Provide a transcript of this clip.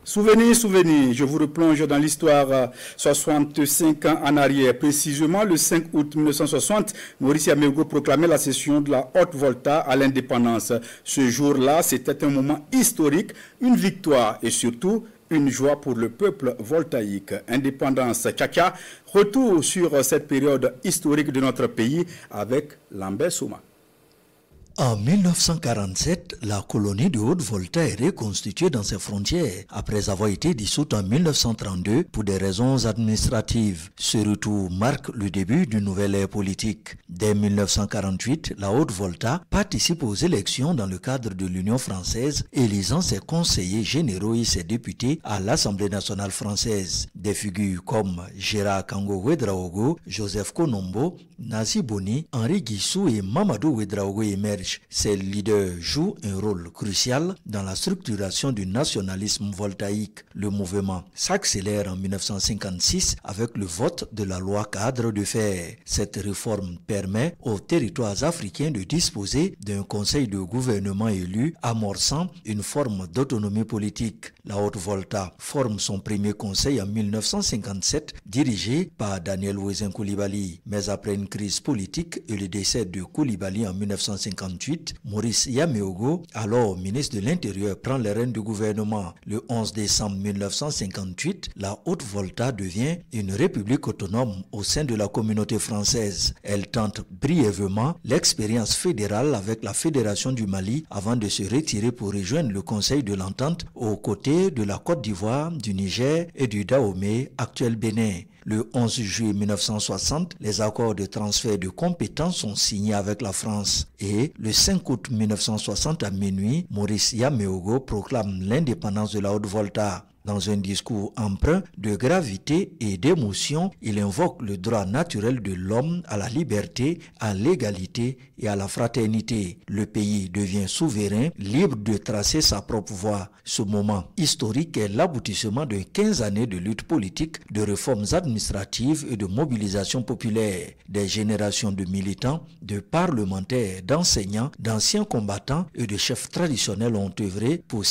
Souvenir, souvenir, je vous replonge dans l'histoire 65 ans en arrière. Précisément le 5 août 1960, Maurice Yameogo proclamait la cession de la Haute-Volta à l'indépendance. Ce jour-là, c'était un moment historique, une victoire et surtout une joie pour le peuple voltaïque. Indépendance, Tchakia, retour sur cette période historique de notre pays avec Lambert Souma. En 1947, la colonie de Haute-Volta est reconstituée dans ses frontières après avoir été dissoute en 1932 pour des raisons administratives. Ce retour marque le début d'une nouvelle ère politique. Dès 1948, la Haute-Volta participe aux élections dans le cadre de l'Union française, élisant ses conseillers généraux et ses députés à l'Assemblée nationale française. Des figures comme Gérard Kango Ouédraogo, Joseph Konombo, Nazi Boni, Henri Guissou et Mamadou Ouédraogo émergent. Ces leaders jouent un rôle crucial dans la structuration du nationalisme voltaïque. Le mouvement s'accélère en 1956 avec le vote de la loi cadre de fer. Cette réforme permet aux territoires africains de disposer d'un conseil de gouvernement élu, amorçant une forme d'autonomie politique. La Haute-Volta forme son premier conseil en 1957, dirigé par Daniel Ouézin Coulibaly. Mais après une crise politique et le décès de Coulibaly en 1958, Maurice Yameogo, alors ministre de l'Intérieur, prend les rênes du gouvernement. Le 11 décembre 1958, la Haute-Volta devient une république autonome au sein de la communauté française. Elle tente brièvement l'expérience fédérale avec la Fédération du Mali avant de se retirer pour rejoindre le Conseil de l'Entente aux côtés de la Côte d'Ivoire, du Niger et du Dahomey, actuel Bénin. Le 11 juillet 1960, les accords de transfert de compétences sont signés avec la France. Et le 5 août 1960 à minuit, Maurice Yameogo proclame l'indépendance de la Haute-Volta. Dans un discours empreint de gravité et d'émotion, il invoque le droit naturel de l'homme à la liberté, à l'égalité et à la fraternité. Le pays devient souverain, libre de tracer sa propre voie. Ce moment historique est l'aboutissement de 15 années de lutte politique, de réformes administratives et de mobilisation populaire. Des générations de militants, de parlementaires, d'enseignants, d'anciens combattants et de chefs traditionnels ont œuvré pour